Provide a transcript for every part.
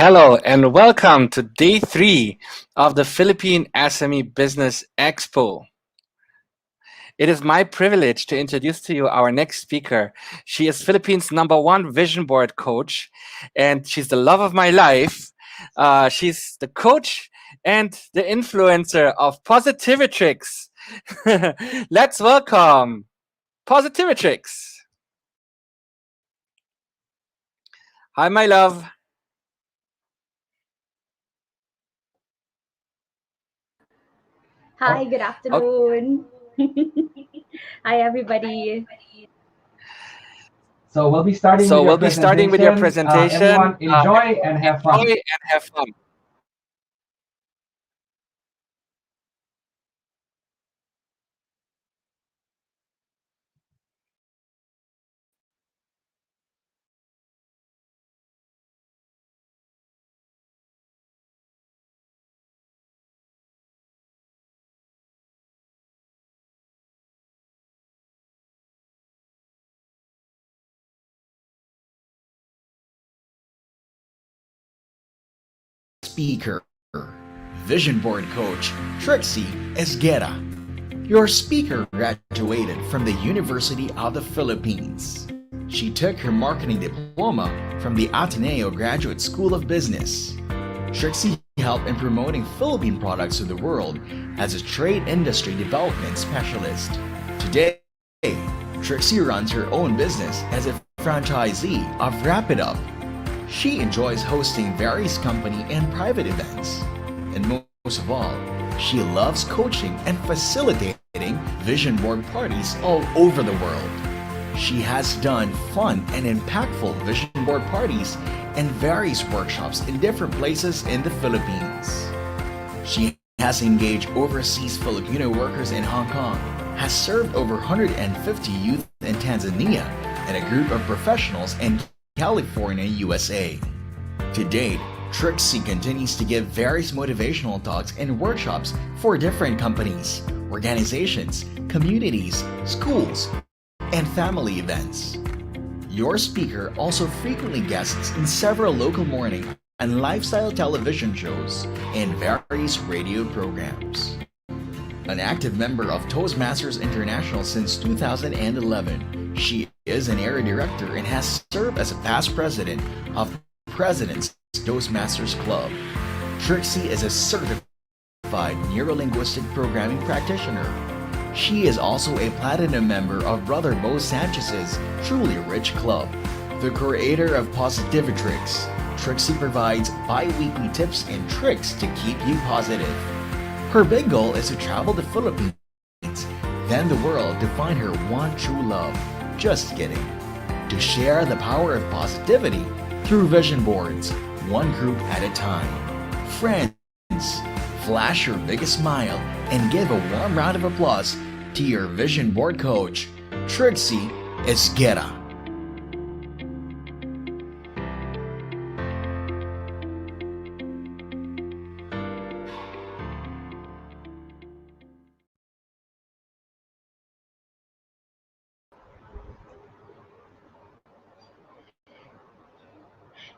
Hello and welcome to day three of the Philippine SME Business Expo. It is my privilege to introduce to you our next speaker. She is Philippines' #1 vision board coach, and she's the love of my life. She's the coach and the influencer of Positivitrix. Let's welcome Positivitrix. Hi, my love. Hi, good Okay. afternoon. Hi, everybody. So we'll be starting with So your we'll be starting with your presentation. presentation. Everyone enjoy Everyone and have enjoy fun. and have fun. Speaker, Vision Board Coach Trixie Esguera. Your speaker graduated from the University of the Philippines. She took her marketing diploma from the Ateneo Graduate School of Business. Trixie helped in promoting Philippine products to the world as a trade industry development specialist. Today, Trixie runs her own business as a franchisee of Wrap It Up. She enjoys hosting various company and private events. And most of all, she loves coaching and facilitating vision board parties all over the world. She has done fun and impactful vision board parties and various workshops in different places in the Philippines. She has engaged overseas Filipino workers in Hong Kong, has served over 150 youth in Tanzania, and a group of professionals in California, USA. To date, Trixie continues to give various motivational talks and workshops for different companies, organizations, communities, schools, and family events. Your speaker also frequently guests in several local morning and lifestyle television shows and various radio programs. An active member of Toastmasters International since 2011, she is an area director and has served as a past president of President's Toastmasters Club. Trixie is a certified neuro-linguistic programming practitioner. She is also a platinum member of Brother Bo Sanchez's Truly Rich Club. The creator of Positivitrix, Trixie provides bi-weekly tips and tricks to keep you positive. Her big goal is to travel the Philippines, then the world to find her one true love. Just kidding. To share the power of positivity through vision boards, one group at a time. Friends, flash your biggest smile and give a warm round of applause to your vision board coach, Trixie Esguera.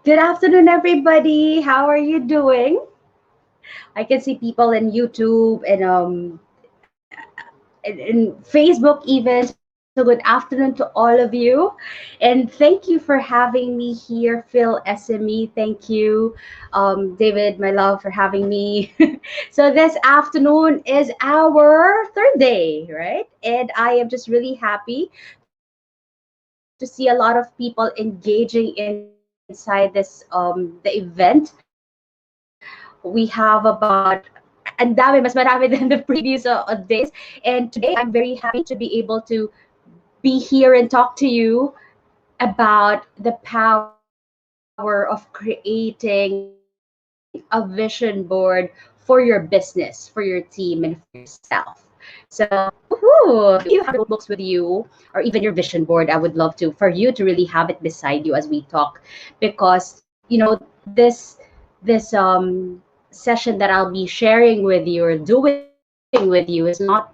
Good afternoon, everybody. How are you doing? I can see people in YouTube and in Facebook even. So good afternoon to all of you, and thank you for having me here, Phil SME. Thank you, David, my love, for having me. So this afternoon is our third day, right? And I am just really happy to see a lot of people engaging inside this the event. We have about and dami mas marami than the previous days. And today I'm very happy to be able to be here and talk to you about the power of creating a vision board for your business, for your team, and for yourself. So, woohoo! If you have your notebooks with you, or even your vision board, I would love to for you to really have it beside you as we talk, because this session that I'll be sharing with you or doing with you is not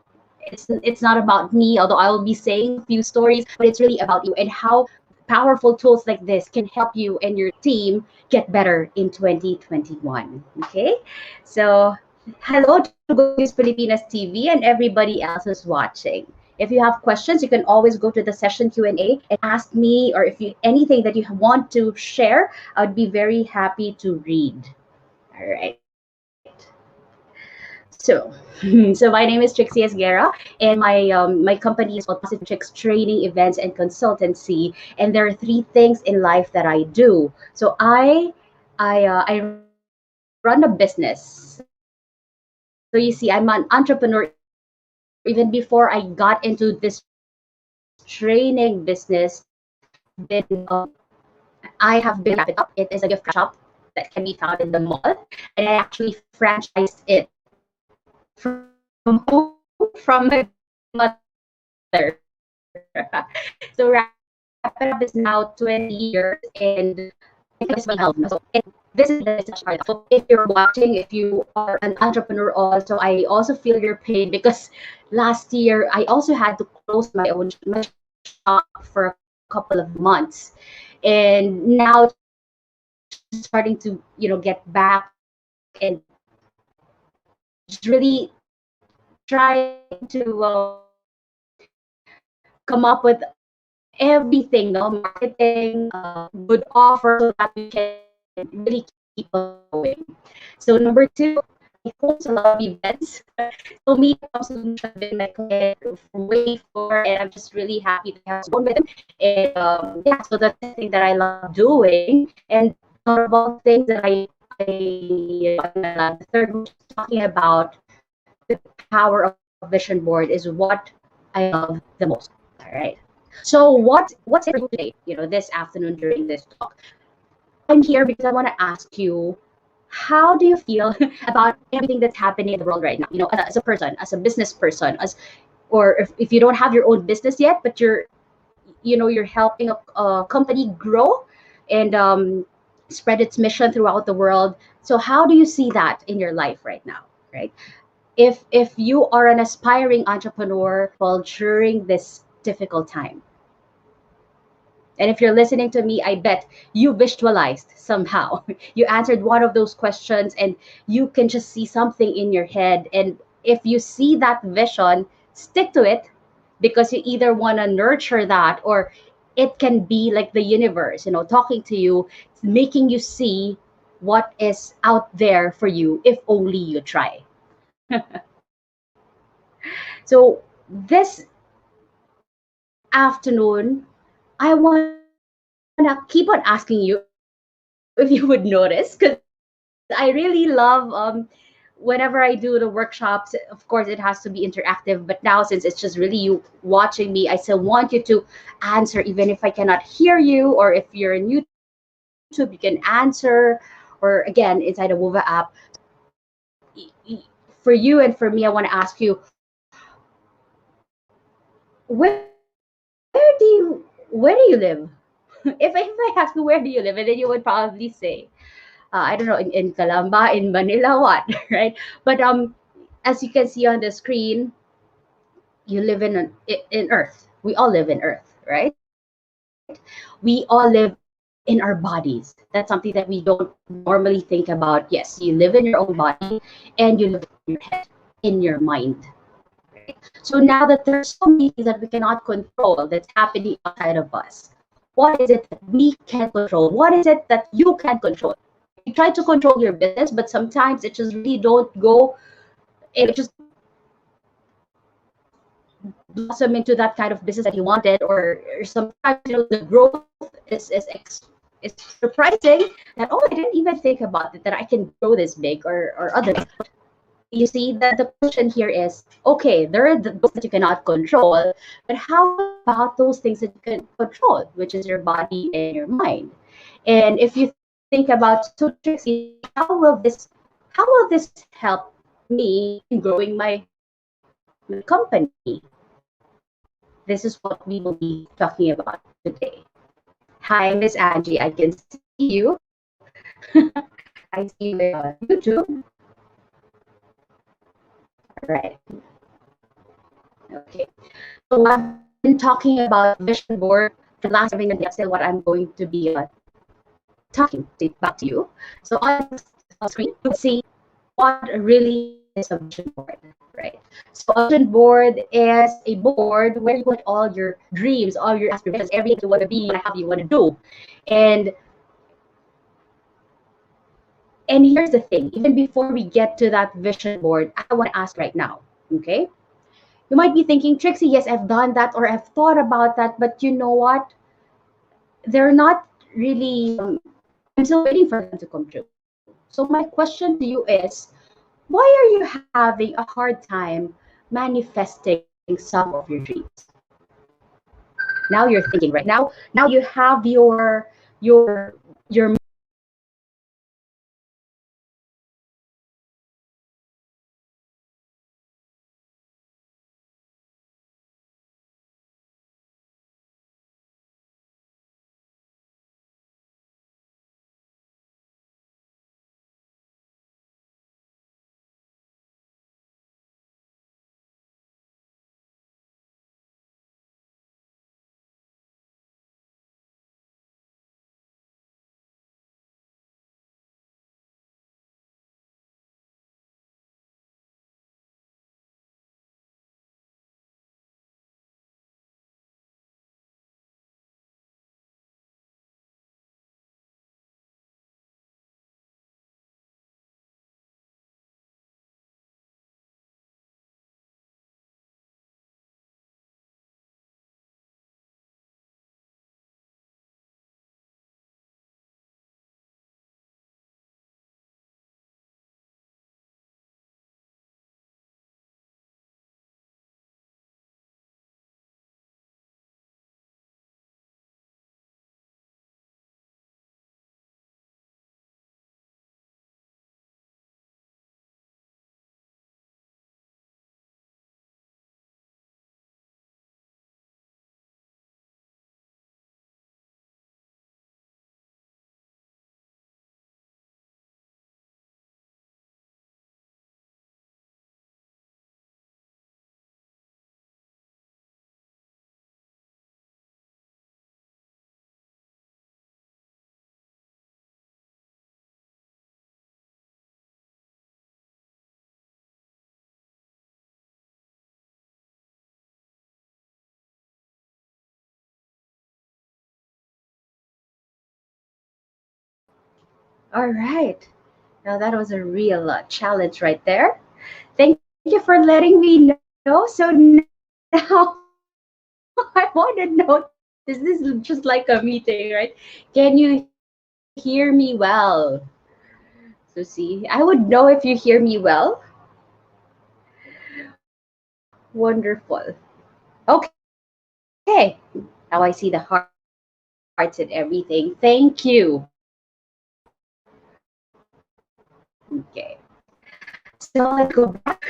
about me, although I will be saying a few stories, but it's really about you and how powerful tools like this can help you and your team get better in 2021. Okay, so hello to Good News Filipinas TV and everybody else who's watching. If you have questions, you can always go to the session Q&A and ask me, or if you anything that you want to share, I'd be very happy to read. All right. So, so my name is Trixie Esguerra, and my company is called Positive Chicks Training, Events, and Consultancy. And there are three things in life that I do. So I run a business. So you see, I'm an entrepreneur. Even before I got into this training business, I have been I have been a Wrap It Up. It is a gift shop that can be found in the mall, and I actually franchised it from who? From my grandmother. So Wrap It Up is now 20 years, and I think it's my health. So this is the business part. So if you're watching, if you are an entrepreneur also, I also feel your pain because last year I also had to close my shop for a couple of months. And now just starting to, get back and just really trying to come up with everything, no marketing, good offers, so that we can really keep on going. So number two, I host a lot of events. So Meetup Solution have been my client from way before, and I'm just really happy to have grown with them. And yeah, so that's the thing that I love doing. And out of all the things that the third one, talking about the power of vision board is what I love the most. All right. So what's it for you today? This afternoon during this talk, I'm here because I want to ask you, how do you feel about everything that's happening in the world right now? As a person, as a business person, or if you don't have your own business yet, but you're helping a company grow and spread its mission throughout the world. So how do you see that in your life right now, right? If you are an aspiring entrepreneur, well, during this difficult time, and if you're listening to me, I bet you visualized somehow. You answered one of those questions and you can just see something in your head. And if you see that vision, stick to it, because you either want to nurture that, or it can be like the universe, talking to you, making you see what is out there for you if only you try. So this afternoon, I want to keep on asking you if you would notice, because I really love whenever I do the workshops. Of course, it has to be interactive, but now since it's just really you watching me, I still want you to answer, even if I cannot hear you, or if you're in YouTube, you can answer, or again, inside the Wova app. So for you and for me, I want to ask you, where do you live? If I ask you where do you live, and then you would probably say, I don't know, in Calamba, in Manila, what, right? But as you can see on the screen, you live in Earth. We all live in Earth, right? We all live in our bodies. That's something that we don't normally think about. Yes, you live in your own body, and you live in your head, in your mind. Right? So now that there's so many things that we cannot control that's happening outside of us, what is it that we can control? What is it that you can control? You try to control your business, but sometimes it just really don't go, it just blossom into that kind of business that you wanted, or sometimes the growth is surprising, that, oh, I didn't even think about it, that I can grow this big, or other things. You see that the question here is, okay, there are those that you cannot control, but how about those things that you can control, which is your body and your mind? And if you think about, so Trixie, how will this help me in growing my company? This is what we will be talking about today. Hi, Miss Angie, I can see you. I see you on YouTube. All right. Okay. So I've been talking about vision board last 7 minutes, that's still what I'm going to be talking back to you. So on the screen, you would see what really is a vision board, right? So a vision board is a board where you put all your dreams, all your aspirations, everything you want to be, you want to have, you want to do. And here's the thing, even before we get to that vision board, I want to ask right now, okay? You might be thinking, Trixie, yes, I've done that or I've thought about that, but you know what? They're not really, I'm still waiting for them to come true. So my question to you is, why are you having a hard time manifesting some of your dreams? Now you're thinking, right? Now you have your all right. Now that was a real challenge right there. Thank you for letting me know. So now I want to know, is this just like a meeting, right? Can you hear me well? So see, I would know if you hear me well. Wonderful. Okay. Now I see the hearts and everything. Thank you. Okay. So let's go back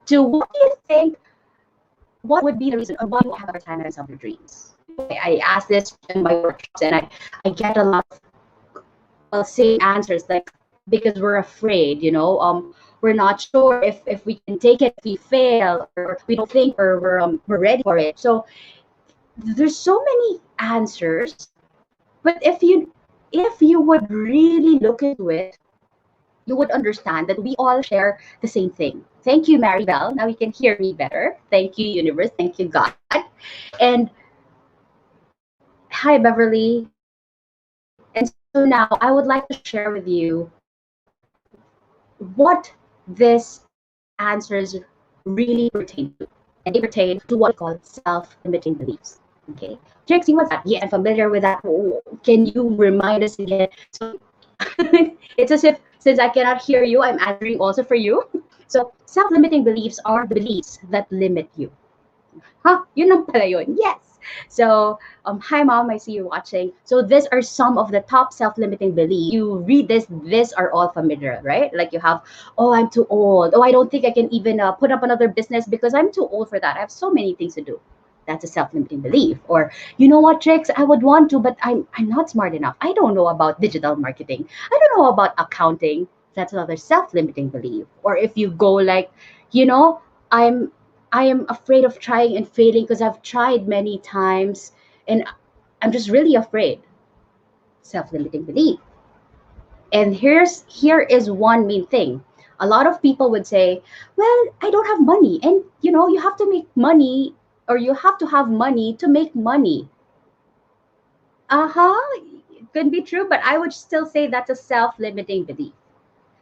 to what do you think, what would be the reason or why you have a hard time manifesting some of your dreams? I ask this in my workshops and I get a lot of, well, same answers like, because we're afraid, we're not sure if we can take it, if we fail, or we don't think, or we're ready for it. So there's so many answers, but if you would really look into it, you would understand that we all share the same thing. Thank you, Maribel. Now you can hear me better. Thank you, universe. Thank you, God. And hi, Beverly. And so now I would like to share with you what these answers really pertain to. And they pertain to what we call self-limiting beliefs. Okay. Trixie, what's that? Yes, I'm familiar with that. Oh, can you remind us again? So it's as if, since I cannot hear you, I'm answering also for you. So self-limiting beliefs are the beliefs that limit you. Huh? Yun lang pala yun. Yes. So, hi mom, I see you watching. So these are some of the top self-limiting beliefs. You read this, these are all familiar, right? Like you have, oh, I'm too old. Oh, I don't think I can even put up another business because I'm too old for that. I have so many things to do. That's a self-limiting belief. Or, you know what, Tricks, I would want to, but I'm not smart enough. I don't know about digital marketing. I don't know about accounting. That's another self-limiting belief. Or if you go like, you know, I'm I am afraid of trying and failing because I've tried many times and I'm just really afraid. Self-limiting belief. And here is one main thing. A lot of people would say, "Well, I don't have money." And you have to make money, or you have to have money to make money. It could be true, but I would still say that's a self-limiting belief.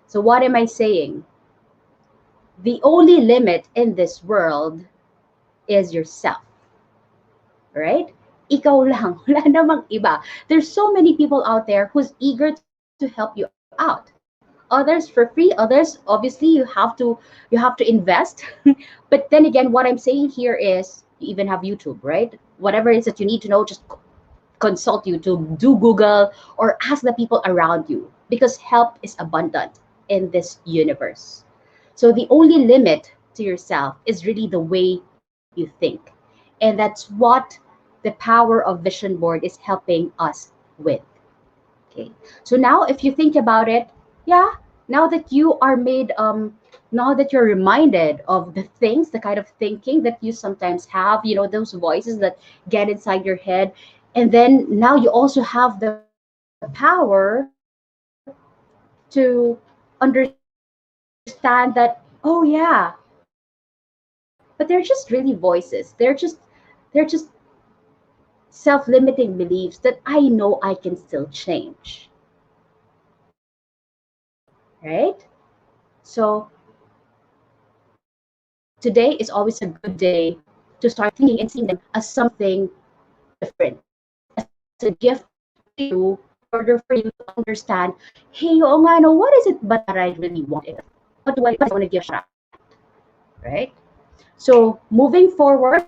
So what am I saying? The only limit in this world is yourself, right? Ikaw lang, wala namang iba. There's so many people out there who's eager to help you out. Others for free, others obviously you have to invest. But then again, what I'm saying here is you even have YouTube, right? Whatever it is that you need to know, just consult YouTube, do Google, or ask the people around you, because help is abundant in this universe. So the only limit to yourself is really the way you think. And that's what the power of Vision Board is helping us with. Okay. So now if you think about it, yeah, now that you are made now that you're reminded of the things, the kind of thinking that you sometimes have, those voices that get inside your head, and then now you also have the power to understand that, oh yeah, but they're just really voices. They're just self-limiting beliefs that I know I can still change. Right? So today is always a good day to start thinking and seeing them as something different, as a gift to you, in order for you to understand, hey, oo nga, no, what is it but that I really want in life? What do I want to give shot? Right? So moving forward,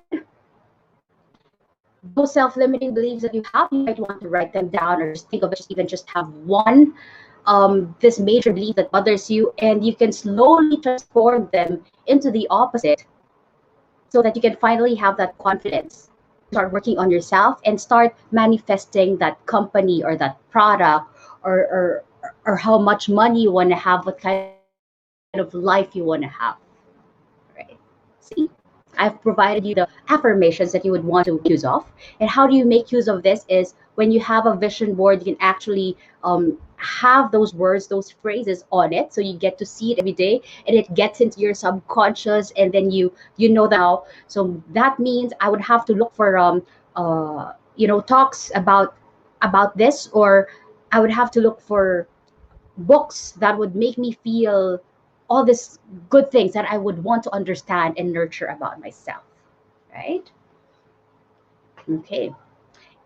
those self-limiting beliefs that you have, you might want to write them down, or just think of it, just even just have one this major belief that bothers you, and you can slowly transform them into the opposite, so that you can finally have that confidence, start working on yourself, and start manifesting that company or that product, or or how much money you want to have, what kind of life you want to have. Right? See, I've provided you the affirmations that you would want to make use of. And how do you make use of this is when you have a vision board, you can actually have those words, those phrases on it. So you get to see it every day, and it gets into your subconscious, and then you know that now. So that means I would have to look for talks about this, or I would have to look for books that would make me feel all these good things that I would want to understand and nurture about myself, right? Okay.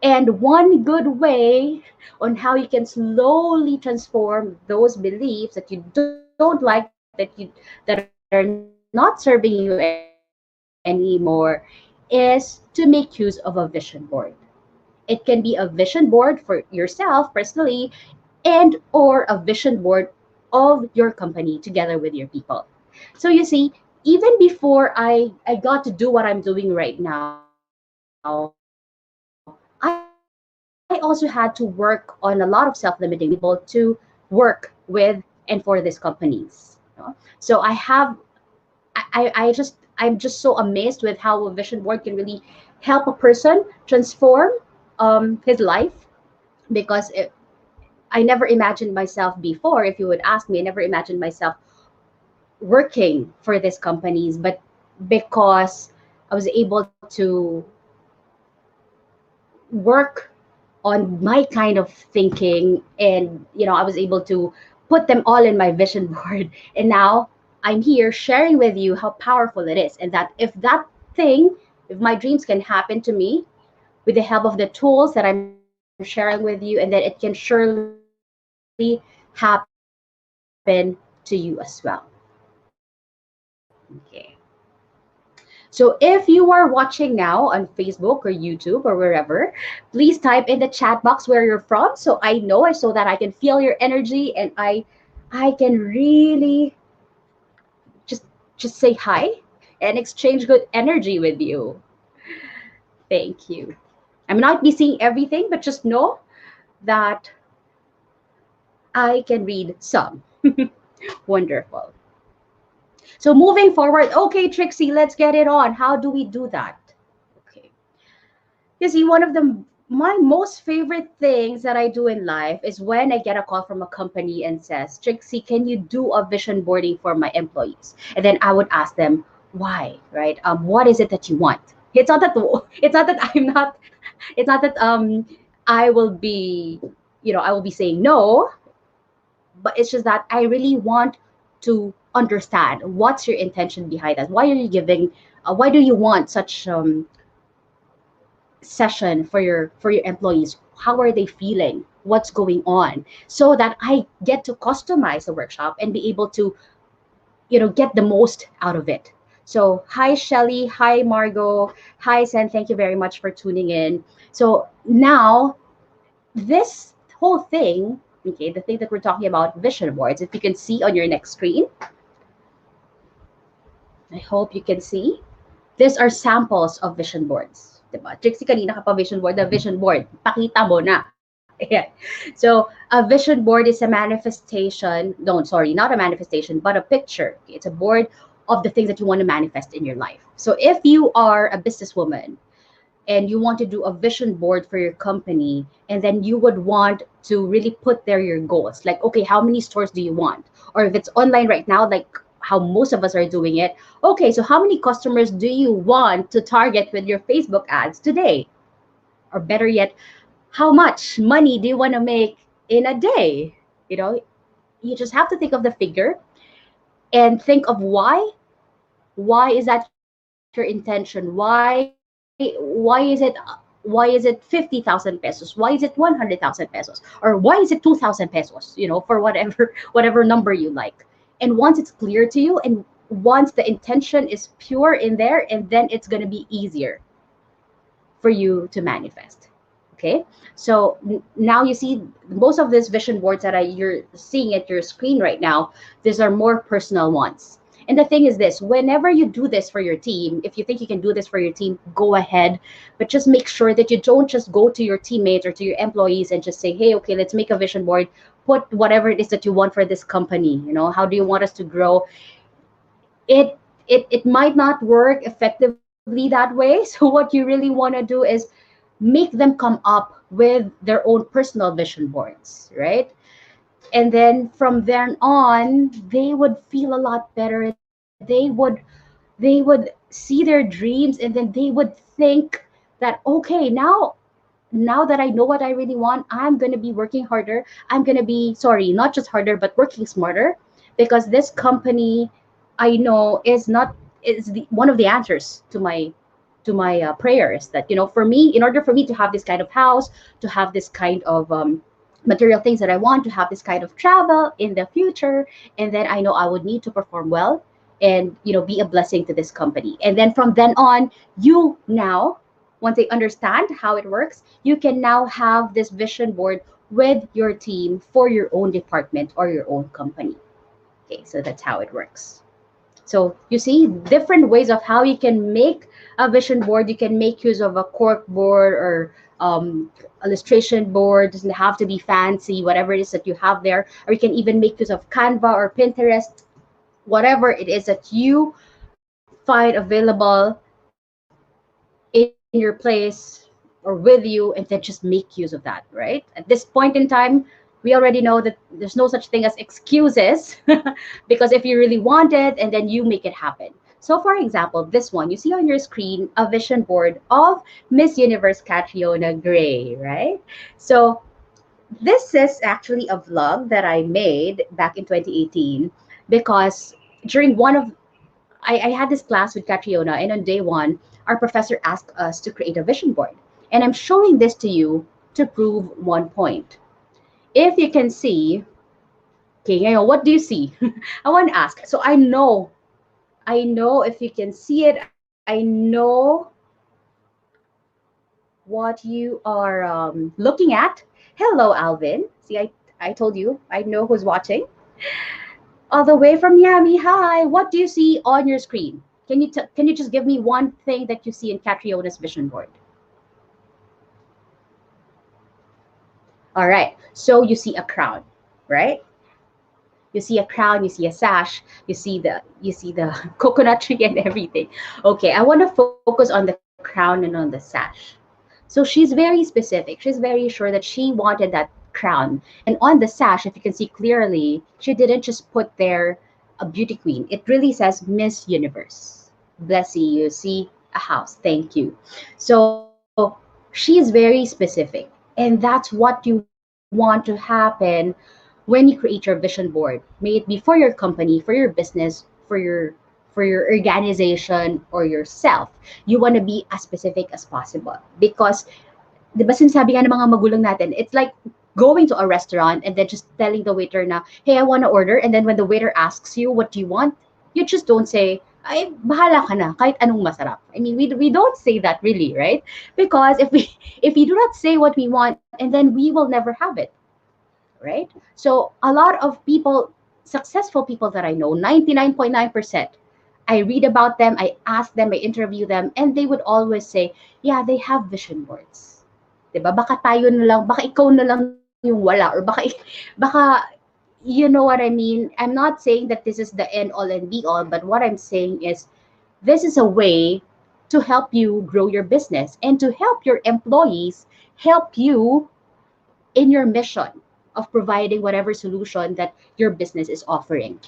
And one good way on how you can slowly transform those beliefs that you don't like, that are not serving you anymore, is to make use of a vision board. It can be a vision board for yourself personally, and or a vision board of your company together with your people. So you see, even before I got to do what I'm doing right now, I also had to work on a lot of self-limiting beliefs to be able to work with and for these companies. So I'm just so amazed with how a vision board can really help a person transform his life, because I never imagined myself before. If you would ask me, I never imagined myself working for these companies, but because I was able to work on my kind of thinking, and I was able to put them all in my vision board, and now I'm here sharing with you how powerful it is, and that if my dreams can happen to me with the help of the tools that I'm sharing with you, and that it can surely happen to you as well. Okay. So if you are watching now on Facebook or YouTube or wherever, please type in the chat box where you're from, so I know, so that I can feel your energy, and I can really just just say hi and exchange good energy with you. Thank you. I may not be seeing everything, but just know that I can read some. Wonderful. So moving forward, okay, Trixie, let's get it on. How do we do that? Okay. You see, one of the my most favorite things that I do in life is when I get a call from a company and says, Trixie, can you do a vision boarding for my employees? And then I would ask them, why, right? What is it that you want? It's not that it's not that I'm not it's not that I will be, I will be saying no, but it's just that I really want to understand what's your intention behind that. Why are you giving? Why do you want such session for your employees? How are they feeling? What's going on? So that I get to customize the workshop and be able to get the most out of it. So hi Shelly, hi Margot, hi Sen. Thank you very much for tuning in. So now this whole thing, okay, the thing that we're talking about, vision boards, if you can see on your next screen, I hope you can see. These are samples of vision boards. Diba? Trixie, kanina ka pa vision board, the vision board. Pakita mo na. Ayan. So, a vision board is a manifestation, no, sorry, not a manifestation, but a picture. It's a board of the things that you want to manifest in your life. So, if you are a businesswoman and you want to do a vision board for your company, and then you would want to really put there your goals, like, okay, how many stores do you want? Or if it's online right now, like how most of us are doing it, okay, so how many customers do you want to target with your Facebook ads today? Or better yet, how much money do you want to make in a day? You know, you just have to think of the figure and think of why. Why is that your intention? Why is it 50,000 pesos? Why is it 100,000 pesos? Or why is it 2,000 pesos? For whatever whatever number you like. And once it's clear to you, and once the intention is pure in there, and then it's going to be easier for you to manifest. Okay, so now you see most of these vision boards that you're seeing at your screen right now, these are more personal ones. And the thing is this, whenever you do this for your team, if you think you can do this for your team, go ahead, but just make sure that you don't just go to your teammates or to your employees and just say, hey, okay, let's make a vision board, put whatever it is that you want for this company. How do you want us to grow? It might not work effectively that way. So what you really want to do is make them come up with their own personal vision boards, right? And then from then on, they would feel a lot better. They would see their dreams, and then they would think that, okay, now that I know what I really want, I'm going to be working harder. I'm going to be, sorry, not just harder, but working smarter, because this company I know is one of the answers to my prayers. That for me, in order for me to have this kind of house, to have this kind of material things that I want, to have this kind of travel in the future, and then I know I would need to perform well and be a blessing to this company. And then from then on, you now, once they understand how it works, you can now have this vision board with your team for your own department or your own company. Okay, so that's how it works. So you see different ways of how you can make a vision board. You can make use of a cork board or illustration board. It doesn't have to be fancy, whatever it is that you have there. Or you can even make use of Canva or Pinterest, whatever it is that you find available in your place or with you, and then just make use of that, right? At this point in time, we already know that there's no such thing as excuses because if you really want it, and then you make it happen. So for example, this one, you see on your screen a vision board of Miss Universe Catriona Gray, right? So this is actually a vlog that I made back in 2018 because during one of I had this class with Catriona, and on day one, our professor asked us to create a vision board. And I'm showing this to you to prove one point. If you can see, okay, what do you see? I want to ask. So I know if you can see it, I know what you are looking at. Hello, Alvin. See, I told you, I know who's watching. All the way from Miami. Hi. What do you see on your screen? Can you just give me one thing that you see in Catriona's vision board? All right. So you see a crown, right? You see a crown, you see a sash, you see the coconut tree and everything. Okay, I want to focus on the crown and on the sash. So she's very specific. She's very sure that she wanted that crown. And on the sash, if you can see clearly, she didn't just put there a beauty queen. It really says Miss Universe. Bless you. See a house. Thank you. So she is very specific. And that's what you want to happen when you create your vision board. May it be for your company, for your business, for your organization or yourself. You want to be as specific as possible because 'di ba sinasabi nga ng mga magulang natin, it's like going to a restaurant and then just telling the waiter na, hey, I want to order. And then when the waiter asks you, what do you want? You just don't say, ay, bahala ka na, kahit anong masarap. I mean, we don't say that really, right? Because if we do not say what we want, and then we will never have it, right? So a lot of people, successful people that I know, 99.9%, I read about them, I ask them, I interview them, and they would always say, yeah, they have vision boards. 'Di ba? Baka tayo na lang, baka ikaw na lang yung wala, or baka you know what I mean? I'm not saying that this is the end all and be all, but what I'm saying is this is a way to help you grow your business and to help your employees help you in your mission of providing whatever solution that your business is offering,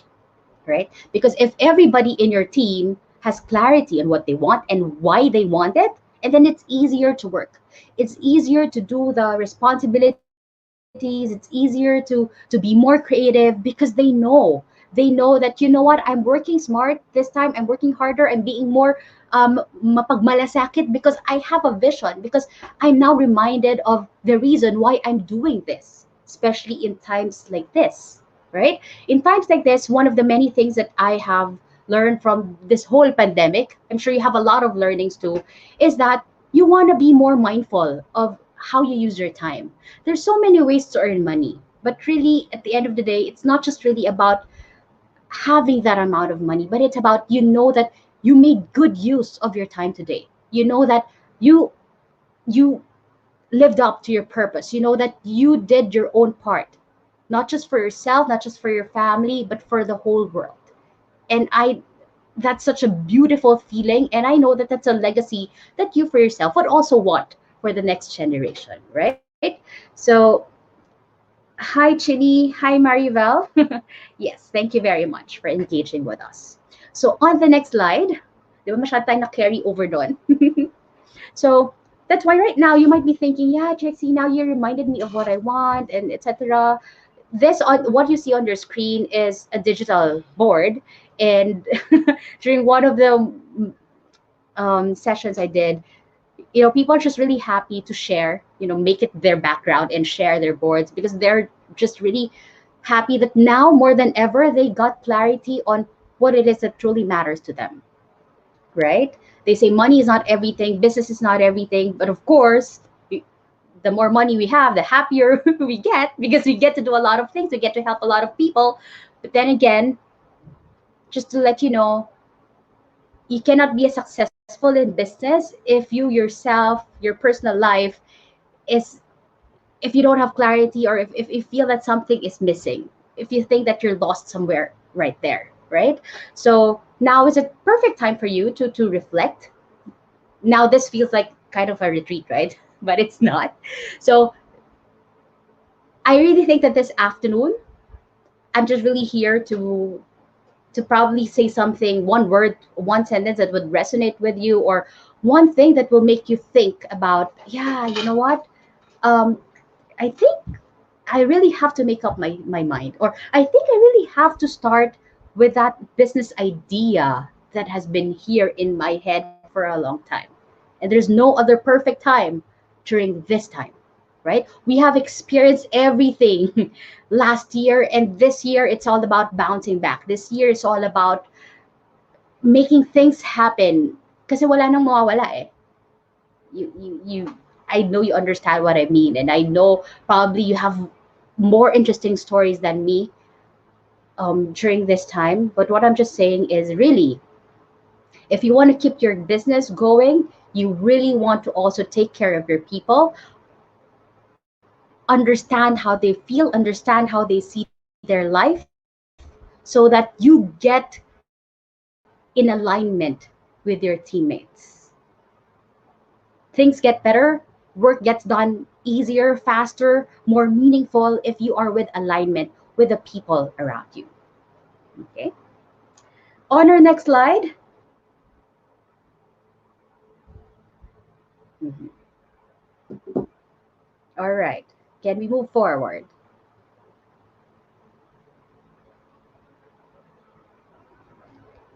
right? Because if everybody in your team has clarity on what they want and why they want it, and then it's easier to work. It's easier to do the responsibilities. It's easier to be more creative because they know that, you know what, I'm working smart this time. I'm working harder. I'm being more mapagmalasakit because I have a vision, because I'm now reminded of the reason why I'm doing this, especially in times like this, right? In times like this, one of the many things that I have learned from this whole pandemic, I'm sure you have a lot of learnings too, is that you want to be more mindful of how you use your time. There's so many ways to earn money, but really at the end of the day, it's not just really about having that amount of money, but it's about, you know, that you made good use of your time today. You know that you you lived up to your purpose. You know that you did your own part, not just for yourself, not just for your family, but for the whole world. And I that's such a beautiful feeling, and I know that that's a legacy that you for yourself would also want for the next generation, right? So hi Chini, hi Maribel. Yes, thank you very much for engaging with us. So on the next slide, di ba masyado tayong na-carry over doon? So that's why right now you might be thinking, yeah, Trixie, now you reminded me of what I want and etc. This on what you see on your screen is a digital board, and during one of the sessions I did, you know, people are just really happy to share, you know, make it their background and share their boards because they're just really happy that now more than ever they got clarity on what it is that truly matters to them, right? They say money is not everything, business is not everything, but of course, the more money we have, the happier we get because we get to do a lot of things, we get to help a lot of people. But then again, just to let you know, you cannot be successful in business if you yourself, your personal life is, if you don't have clarity, or if you feel that something is missing, if you think that you're lost somewhere right there, right? So now is a perfect time for you to reflect. Now this feels like kind of a retreat, right? But it's not. So I really think that this afternoon, I'm just really here to probably say something, one word, one sentence that would resonate with you, or one thing that will make you think about, yeah, you know what? Um, I think I really have to make up my mind, or I think I really have to start with that business idea that has been here in my head for a long time. And there's no other perfect time during this time, right? We have experienced everything last year, and this year it's all about bouncing back. This year is all about making things happen. Kasi wala nang mawawala eh. You I know you understand what I mean, and I know probably you have more interesting stories than me during this time. But what I'm just saying is, really, if you want to keep your business going, you really want to also take care of your people, understand how they feel, understand how they see their life, so that you get in alignment with your teammates. Things get better when you Work gets done easier, faster, more meaningful if you are with alignment with the people around you. Okay. On our next slide. Mhm. All right. Can we move forward?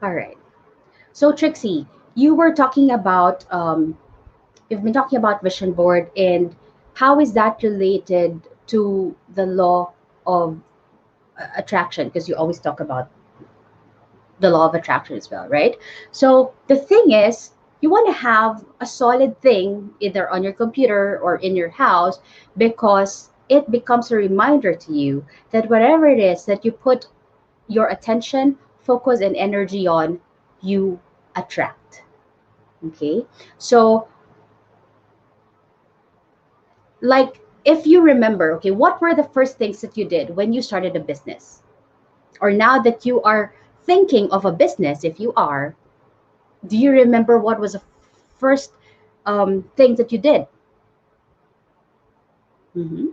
All right. So Trixie, you were talking about you've been talking about vision board, and how is that related to the law of attraction? Because you always talk about the law of attraction as well, right? So the thing is, you want to have a solid thing either on your computer or in your house, because it becomes a reminder to you that whatever it is that you put your attention, focus, and energy on, you attract. Okay. So, like, if you remember, okay, what were the first things that you did when you started a business? Or now that you are thinking of a business, if you are, do you remember what was the first thing that you did? Hmm.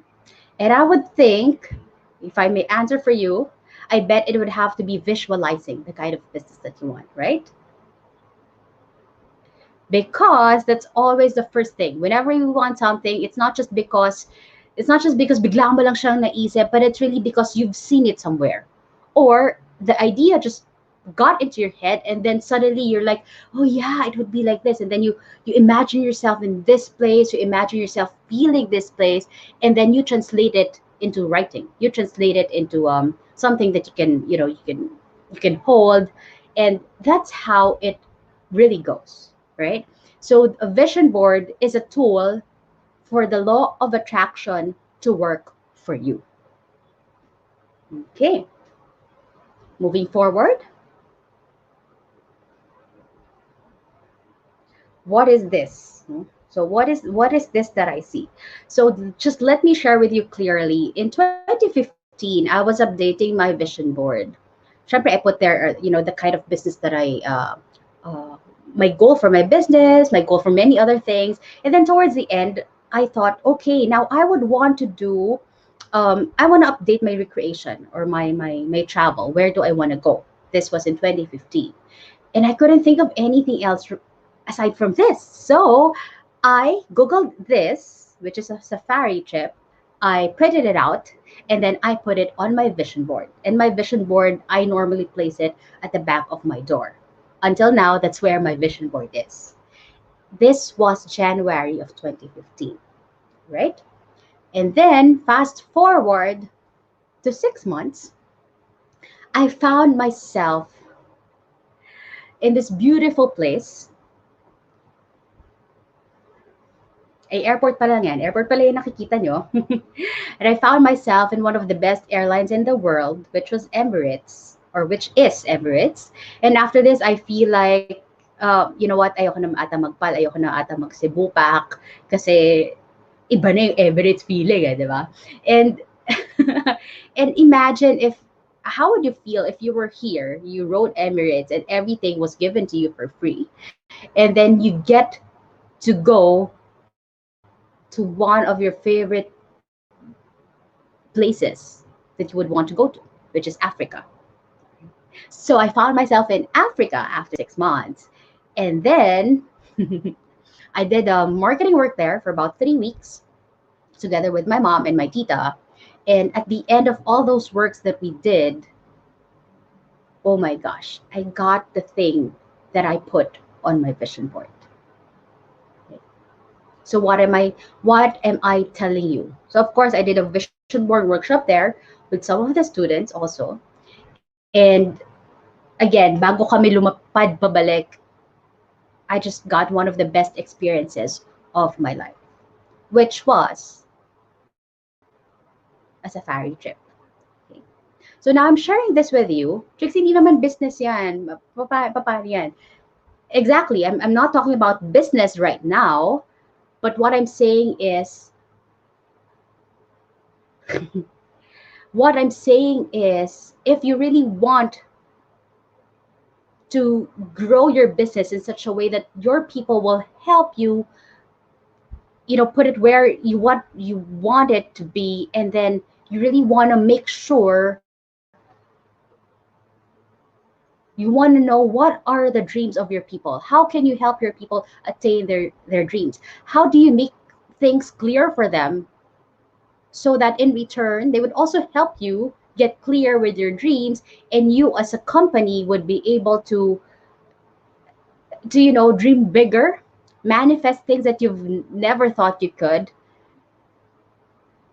And I would think, if I may answer for you, I bet it would have to be visualizing the kind of business that you want, right? Because that's always the first thing. Whenever you want something, it's not just because biglang mo lang siyang naisip, but it's really because you've seen it somewhere. Or the idea just got into your head, and then suddenly you're like, oh yeah, it would be like this. And then you imagine yourself in this place, you imagine yourself feeling this place, and then you translate it into writing. You translate it into something that you can hold, and that's how it really goes, right? So a vision board is a tool for the law of attraction to work for you. Okay, moving forward. What is this? So what is this that I see? So just let me share with you clearly. In 2015, I was updating my vision board. Syempre, I put there, the kind of business that uh, my goal for my business, my goal for many other things. And then towards the end, I thought, okay, now I would want to do, I want to update my recreation or my travel. Where do I want to go? This was in 2015, and I couldn't think of anything else aside from this. So I Googled this, which is a safari trip. I printed it out, and then I put it on my vision board. And my vision board, I normally place it at the back of my door. Until now, that's where my vision board is. This was January of 2015, right? And then fast forward to 6 months, I found myself in this beautiful place. Ay, airport pa lang yan. Airport pala yung nakikita nyo. And I found myself in one of the best airlines in the world, which was Emirates, or which is Emirates. And after this, I feel like, you know what, ayoko na ata magpal, ayoko na ata mag-Cebu pack, kasi iba na yung Emirates feeling, di ba? And, and imagine how would you feel if you were here, you rode Emirates, and everything was given to you for free, and then you get to go to one of your favorite places that you would want to go to, which is Africa. So I found myself in Africa after 6 months. And then I did marketing work there for about 3 weeks together with my mom and my tita. And at the end of all those works that we did, oh my gosh, I got the thing that I put on my vision board. So what am I telling you? So of course I did a vision board workshop there with some of the students also. And again, bago kami lumapad pabalik, I just got one of the best experiences of my life, which was a safari trip. Okay. So now I'm sharing this with you. Trixie, hindi naman business yan. Paano yan? Exactly. I'm not talking about business right now, but what I'm saying is, if you really want to grow your business in such a way that your people will help you, put it where you want it to be, and then you really want to make sure, you want to know what are the dreams of your people, how can you help your people attain their dreams, how do you make things clear for them, so that in return they would also help you get clear with your dreams, and you as a company would be able to dream bigger, manifest things that you've never thought you could.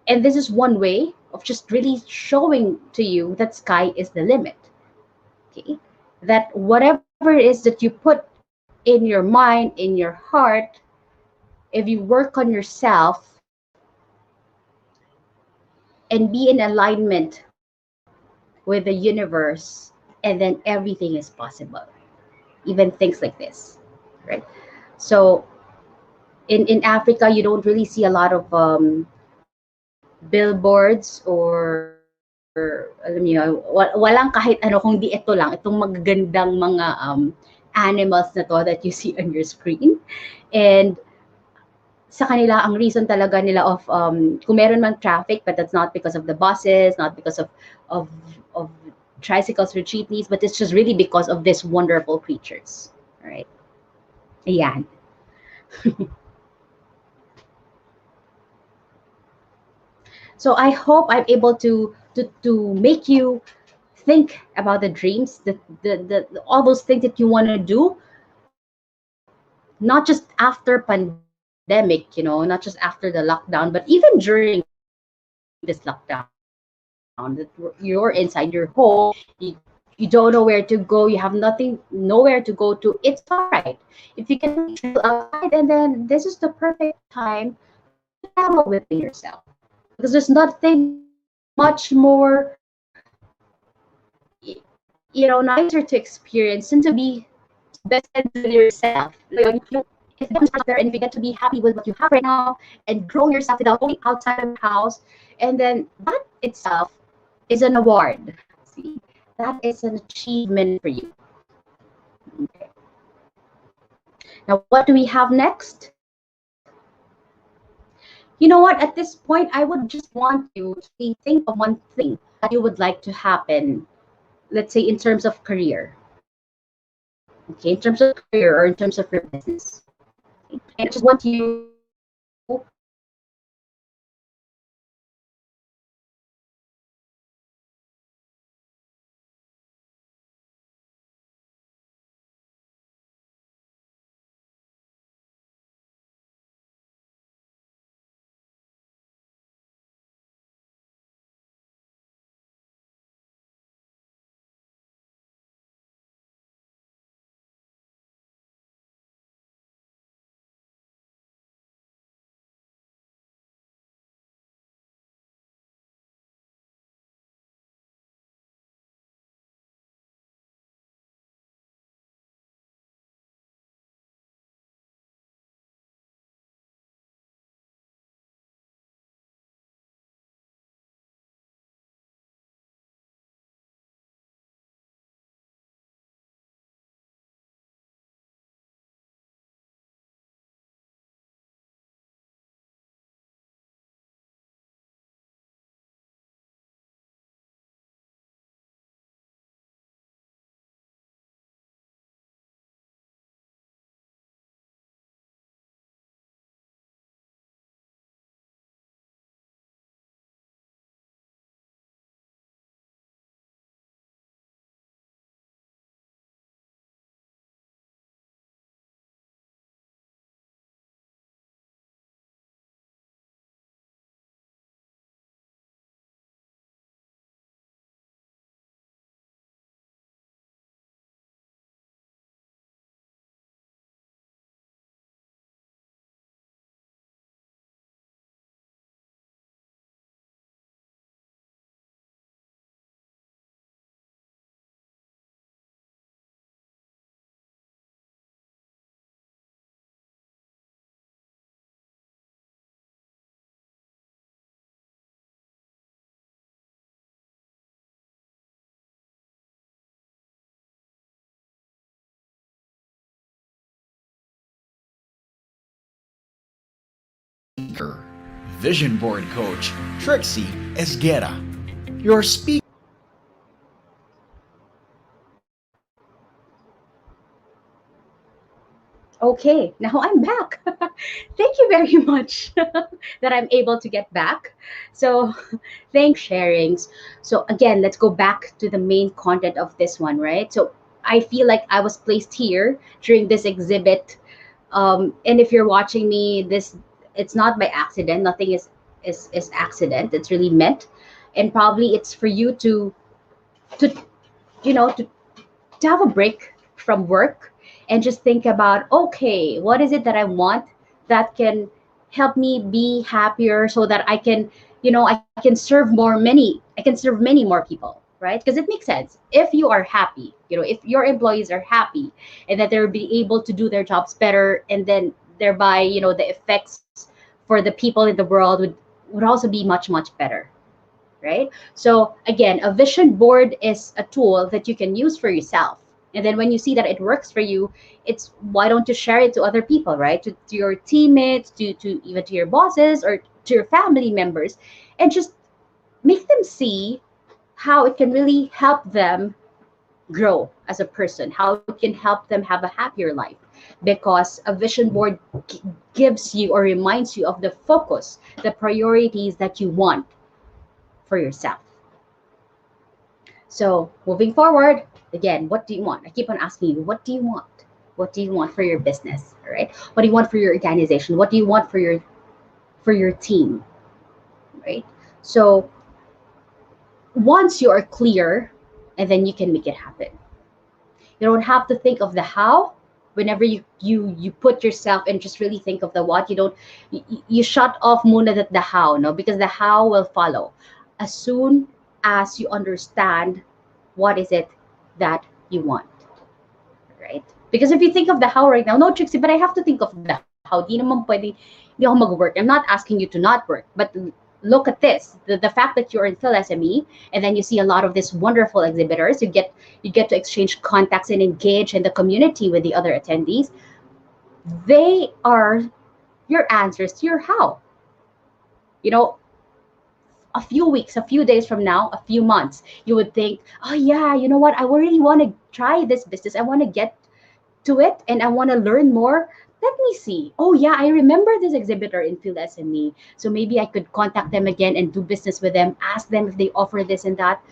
And this is one way of just really showing to you that sky is the limit. Okay, that whatever it is that you put in your mind, in your heart, if you work on yourself and be in alignment with the universe, and then everything is possible, even things like this, right? So in Africa, you don't really see a lot of billboards, or alam niyo, walang kahit ano, kung di ito lang, itong magagandang mga animals na to that you see on your screen. And sa kanila, ang reason talaga nila of kung meron man traffic, but that's not because of the buses, not because of of tricycles or jeepneys, but it's just really because of these wonderful creatures. All right. Ayan. So I hope I'm able to make you think about the dreams, the all those things that you want to do, not just after pandemic, not just after the lockdown, but even during this lockdown, that you're inside your home, you don't know where to go, you have nothing, nowhere to go to. It's all right. If you can really travel outside, and then this is the perfect time to travel within yourself, because there's nothing much more nicer to experience than to be best friends with yourself. If you get to be happy with what you have right now and grow yourself without going outside of your house, and then that itself is an award. See, that is an achievement for you. Okay. Now, what do we have next? You know what? At this point, I would just want you to really think of one thing that you would like to happen, let's say in terms of career. Okay, in terms of career or in terms of your business. Okay? And I just want you Vision Board Coach Trixie Esguera. Your speaker. Okay, now I'm back. Thank you very much that I'm able to get back. So, thanks sharings. So again, let's go back to the main content of this one, right? So I feel like I was placed here during this exhibit. And if you're watching me, this it's not by accident. Nothing is accident. It's really meant, and probably it's for you to you know to have a break from work and just think about, okay, what is it that I want that can help me be happier so that I can, I can serve many more people, right? Because it makes sense. If you are happy, if your employees are happy and that they'll be able to do their jobs better, and then thereby, the effects for the people in the world would also be much, much better, right? So again, a vision board is a tool that you can use for yourself. And then when you see that it works for you, it's why don't you share it to other people, right? To your teammates, to even to your bosses or to your family members, and just make them see how it can really help them grow as a person, how it can help them have a happier life. Because a vision board gives you or reminds you of the focus, the priorities that you want for yourself. So moving forward, again, what do you want? I keep on asking you, what do you want? What do you want for your business? All right. What do you want for your organization? What do you want for your team? Right. So once you are clear, and then you can make it happen. You don't have to think of the how. Whenever you put yourself and just really think of the what, you shut off muna the how, no, because the how will follow as soon as you understand what is it that you want, right? Because if you think of the how right now, no, Trixie, but I have to think of the how. Di naman pwede, hindi ako mag-work. I'm not asking you to not work, but look at this. The fact that you're in Phil SME and then you see a lot of these wonderful exhibitors, you get to exchange contacts and engage in the community with the other attendees. They are your answers to your how. You know, a few weeks, a few days from now, a few months, you would think, oh yeah, you know what? I really want to try this business. I want to get to it and I want to learn more. Let me see. Oh yeah, I remember this exhibitor in Field SME. So maybe I could contact them again and do business with them, ask them if they offer this and that.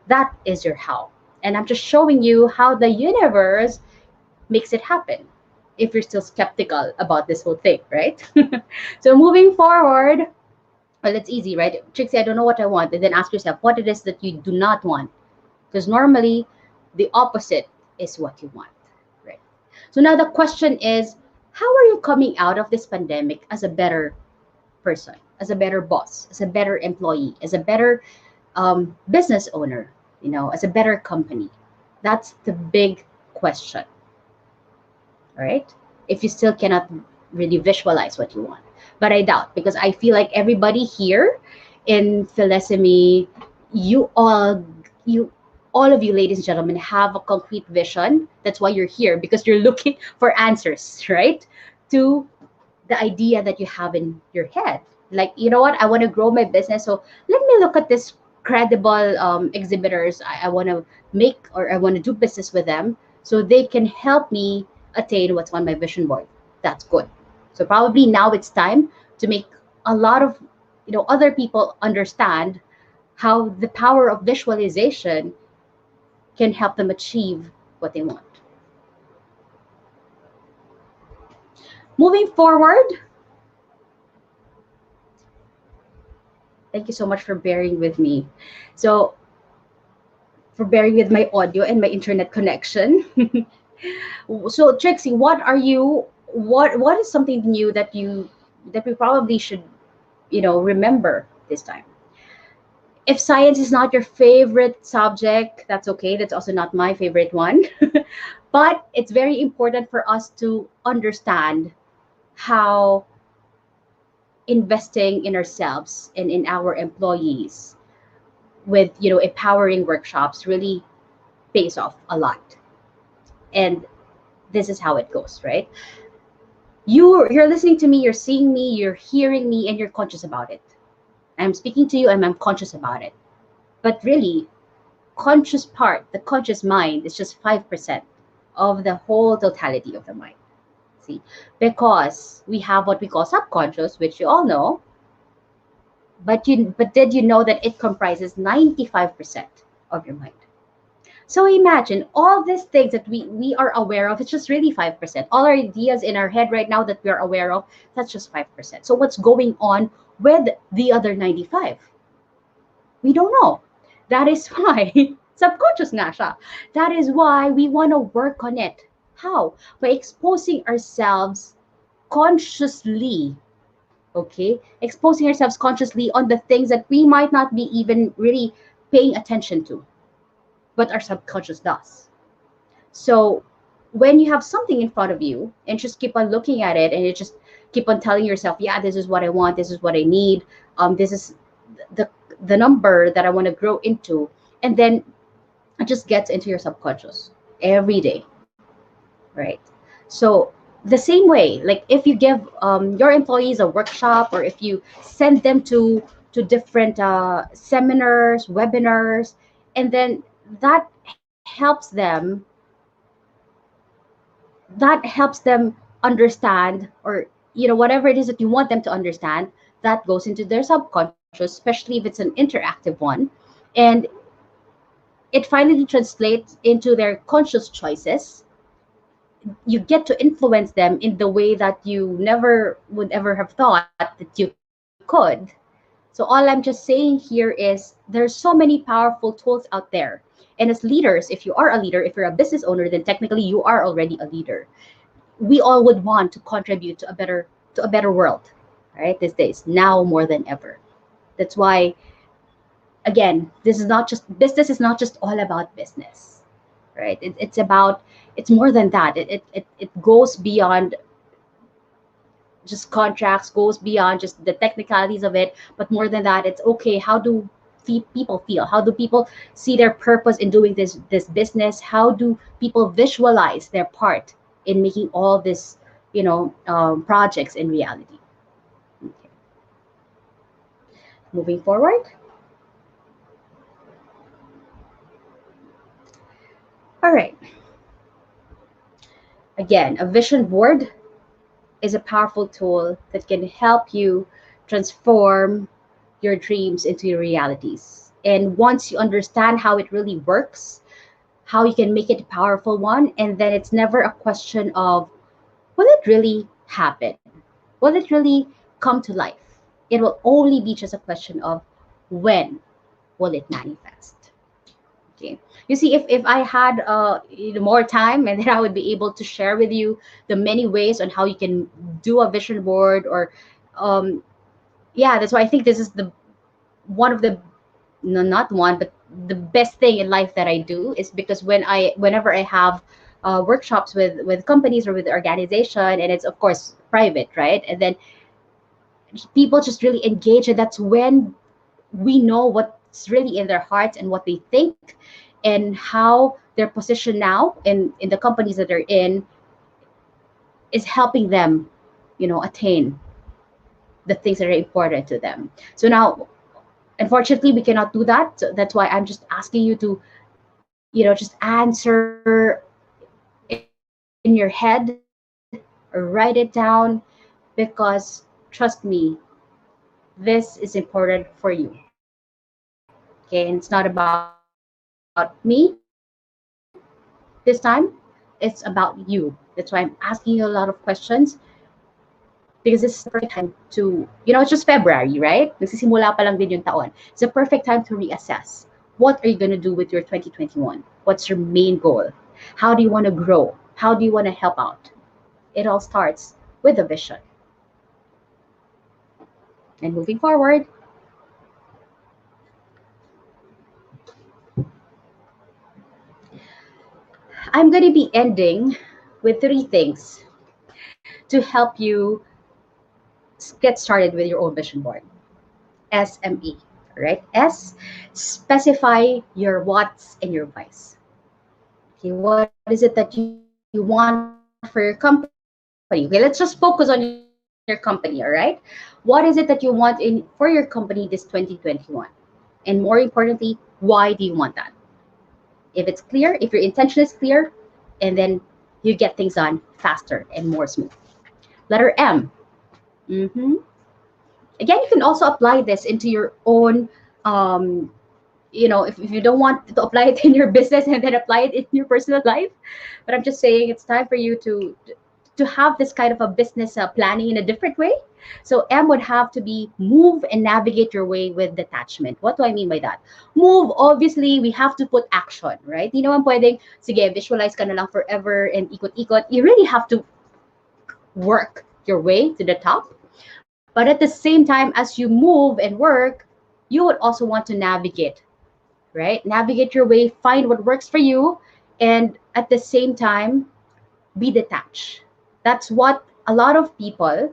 That is your how. And I'm just showing you how the universe makes it happen if you're still skeptical about this whole thing, right? So moving forward, well, it's easy, right? Trixie, I don't know what I want. And then ask yourself what it is that you do not want. Because normally the opposite is what you want, right? So now the question is, how are you coming out of this pandemic as a better person, as a better boss, as a better employee, as a better business owner, as a better company? That's the big question, right? If you still cannot really visualize what you want. But I doubt, because I feel like everybody here in Philesemy, you all you all of you, ladies and gentlemen, have a concrete vision. That's why you're here, because you're looking for answers, right? To the idea that you have in your head. Like, you know what? I want to grow my business. So let me look at this credible exhibitors. I want to make, or I want to do business with them so they can help me attain what's on my vision board. That's good. So probably now it's time to make a lot of other people understand how the power of visualization can help them achieve what they want. Moving forward, thank you so much for bearing with me. So, for bearing with my audio and my internet connection. So, Trixie, what is something new that we probably should, remember this time? If science is not your favorite subject, that's okay. That's also not my favorite one. But it's very important for us to understand how investing in ourselves and in our employees with empowering workshops really pays off a lot. And this is how it goes, right? You're listening to me, you're seeing me, you're hearing me, and you're conscious about it. I'm speaking to you and I'm conscious about it. But really, conscious part, the conscious mind, is just 5% of the whole totality of the mind. See, because we have what we call subconscious, which you all know, but did you know that it comprises 95% of your mind? So imagine all these things that we are aware of, it's just really 5%. All our ideas in our head right now that we are aware of, that's just 5%. So what's going on with the other 95? We don't know. That is why subconscious na siya. That is why we want to work on it. How? By exposing ourselves consciously, okay? Exposing ourselves consciously on the things that we might not be even really paying attention to, but our subconscious does. So when you have something in front of you and just keep on looking at it and you just keep on telling yourself, yeah, this is what I want, this is what I need, this is the the number that I want to grow into, and then it just gets into your subconscious every day, right? So the same way, like if you give your employees a workshop, or if you send them to different seminars, webinars, and then that helps them understand, or whatever it is that you want them to understand, that goes into their subconscious, especially if it's an interactive one, and it finally translates into their conscious choices. You get to influence them in the way that you never would ever have thought that you could. So all I'm just saying here is there's so many powerful tools out there. And as leaders, if you are a leader, if you're a business owner, then technically you are already a leader. We all would want to contribute to a better world, right? These days, now more than ever. That's why, again, business is not just all about business, right? It's more than that. It goes beyond just contracts, goes beyond just the technicalities of it, but more than that, it's okay, how do people feel, how do people see their purpose in doing this business, how do people visualize their part in making all this projects in reality. Okay. Moving forward. All right. Again, a vision board is a powerful tool that can help you transform your dreams into your realities. And once you understand how it really works, how you can make it a powerful one, and then it's never a question of, will it really happen? Will it really come to life? It will only be just a question of, when will it manifest? Okay. You see, if I had more time, and then I would be able to share with you the many ways on how you can do a vision board, or um, yeah, that's why I think this is the one of the, no, not one, but the best thing in life that I do, is because whenever I have workshops with companies or with the organization, and it's of course private, right? And then people just really engage, and that's when we know what's really in their hearts and what they think, and how their position now in the companies that they're in is helping them attain the things that are important to them. So now, unfortunately, we cannot do that. So that's why I'm just asking you to just answer in your head, or write it down, because trust me, this is important for you. Okay, and it's not about me this time, it's about you. That's why I'm asking you a lot of questions, because this is the perfect time to, it's just February, right? Nagsisimula pa lang din yung taon. It's a perfect time to reassess. What are you going to do with your 2021? What's your main goal? How do you want to grow? How do you want to help out? It all starts with a vision. And moving forward, I'm going to be ending with three things to help you get started with your own vision board. SME, right? S, specify your what's and your why's. Okay, what is it that you want for your company? What is it that you want for your business? Okay, let's just focus on your company, all right? What is it that you want in for your company this 2021? And more importantly, why do you want that? If it's clear, if your intention is clear, and then you get things done faster and more smooth. Letter M. hmm Again, you can also apply this into your own, um, if you don't want to apply it in your business and then apply it in your personal life. But I'm just saying it's time for you to have this kind of a business planning in a different way. So M would have to be move and navigate your way with detachment. What do I mean by that? Move, obviously, we have to put action, right? Ang pwedeng, sige, visualize ka na lang forever and ikot-ikot. You really have to work your way to the top. But at the same time, as you move and work, you would also want to navigate, right? Navigate your way, find what works for you, and at the same time, be detached. That's what a lot of people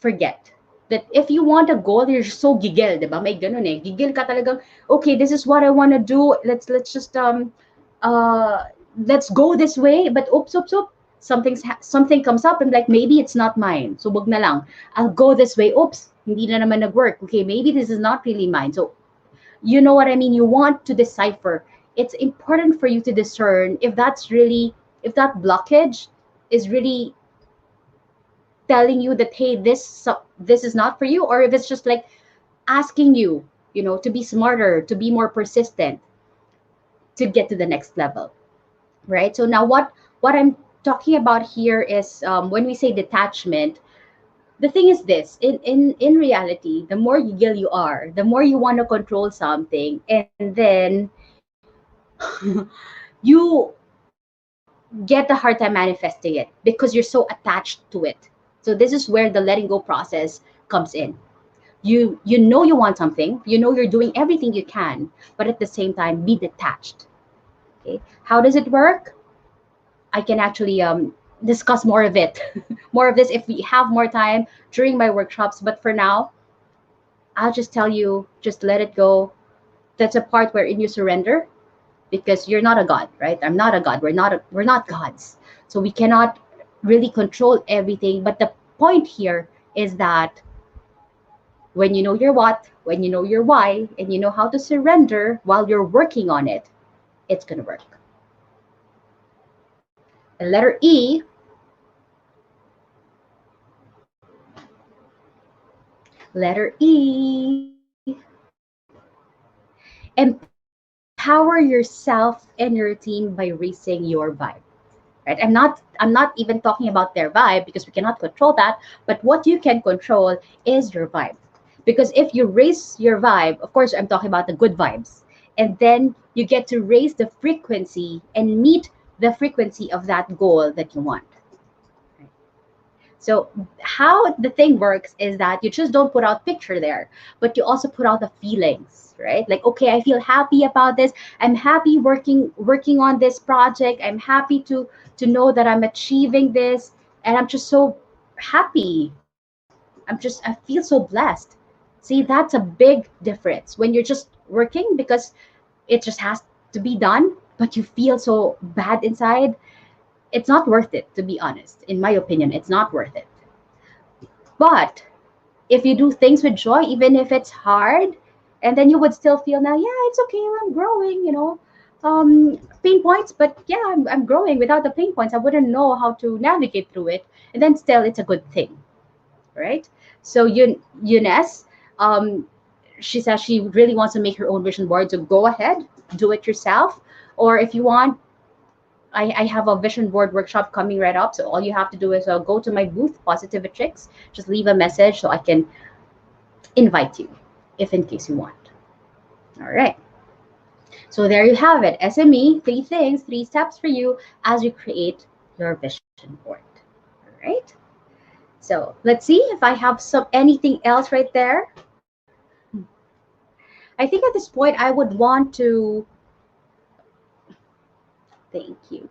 forget. That if you want a goal, you're so gigil, di ba? May ganun eh. Gigil ka talagang, okay, this is what I want to do. Let's just uh let's go this way. But oops. Something comes up and like maybe it's not mine. So wag na lang. I'll go this way. Oops, hindi na naman nag-work. Okay, maybe this is not really mine. So you know what I mean? You want to decipher. It's important for you to discern if that blockage is really telling you that hey, this is not for you, or if it's just like asking you, to be smarter, to be more persistent, to get to the next level, right? So now what I'm talking about here is when we say detachment. The thing is this: in reality, the more giggle you are, the more you want to control something, and then you get a hard time manifesting it because you're so attached to it. So this is where the letting go process comes in. You know you want something, you know you're doing everything you can, but at the same time be detached. Okay, how does it work? I can actually discuss more of it more of this if we have more time during my workshops, but for now I'll just tell you, just let it go. That's a part wherein you surrender, because you're not a god, right? I'm not a god. We're not gods. So we cannot really control everything. But the point here is that when you know your what, when you know your why, and you know how to surrender while you're working on it, it's gonna work. And letter E, empower yourself and your team by raising your vibe. Right? I'm not even talking about their vibe because we cannot control that, but what you can control is your vibe. Because if you raise your vibe, of course I'm talking about the good vibes, and then you get to raise the frequency and meet the frequency of that goal that you want. So how the thing works is that you just don't put out picture there, but you also put out the feelings, right? Like, okay, I feel happy about this. I'm happy working on this project. I'm happy to know that I'm achieving this, and I'm just so happy. I feel so blessed. See, that's a big difference when you're just working because it just has to be done, but you feel so bad inside. It's not worth it, to be honest. In my opinion, it's not worth it. But if you do things with joy, even if it's hard, and then you would still feel now, yeah, it's okay, I'm growing, pain points, but yeah, I'm growing. Without the pain points, I wouldn't know how to navigate through it. And then still, it's a good thing, right? So Eunice, um, she says she really wants to make her own vision board. So go ahead, do it yourself. Or if you want, I have a vision board workshop coming right up. So all you have to do is go to my booth, Positivitrix. Just leave a message so I can invite you, if in case you want. All right. So there you have it. SME, three things, three steps for you as you create your vision board. All right. So let's see if I have anything else right there. I think at this point I would want to. Thank you.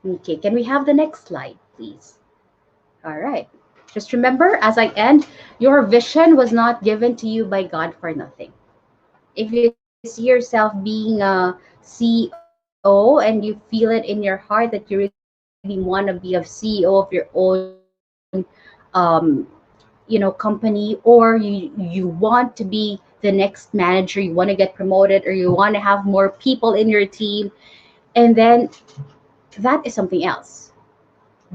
Okay, can we have the next slide, please? All right. Just remember, as I end, your vision was not given to you by God for nothing. If you see yourself being a CEO and you feel it in your heart that you really want to want to be a CEO of your own um, company, or you want to be the next manager, you want to get promoted, or you want to have more people in your team, and then that is something else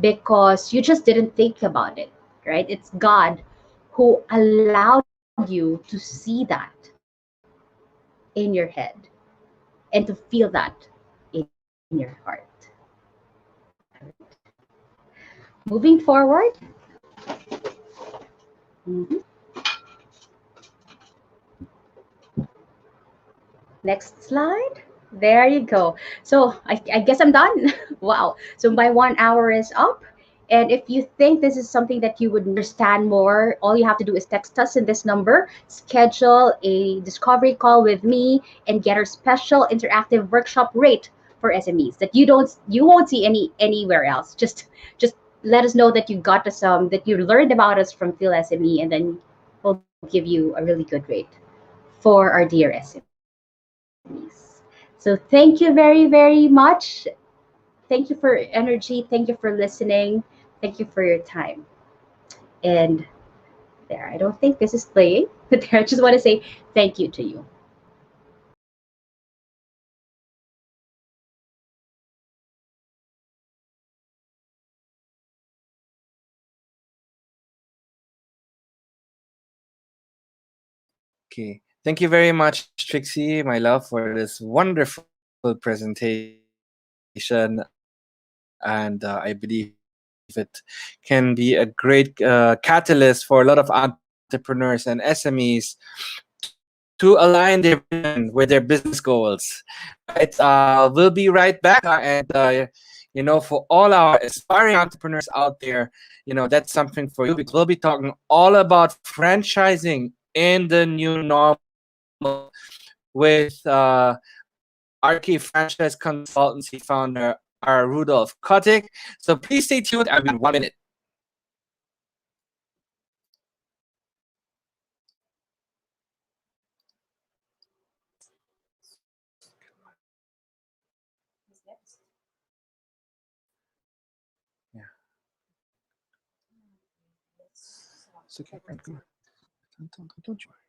because you just didn't think about it, right? It's God who allowed you to see that in your head and to feel that in your heart. All right. Moving forward. Mhm. Next slide. There you go. So I guess I'm done. Wow. So my 1 hour is up. And if you think this is something that you would understand more, all you have to do is text us in this number, schedule a discovery call with me, and get our special interactive workshop rate for SMEs that you won't see anywhere else. Just let us know that you got us that you learned about us from Phil SME, and then we'll give you a really good rate for our dear SMEs. So thank you very, very much. Thank you for energy. Thank you for listening. Thank you for your time. And there, I don't think this is playing, but there, I just want to say thank you to you. Okay. Thank you very much, Trixie, my love, for this wonderful presentation. And I believe it can be a great catalyst for a lot of entrepreneurs and SMEs to align their vision with their business goals. Right? We'll be right back. For all our aspiring entrepreneurs out there, that's something for you because we'll be talking all about franchising in the new normal with RK Franchise Consultancy founder Rudolph Kotick. So please stay tuned. I'll be back in 1 minute. Yeah. It's okay. Come on. Don't you worry.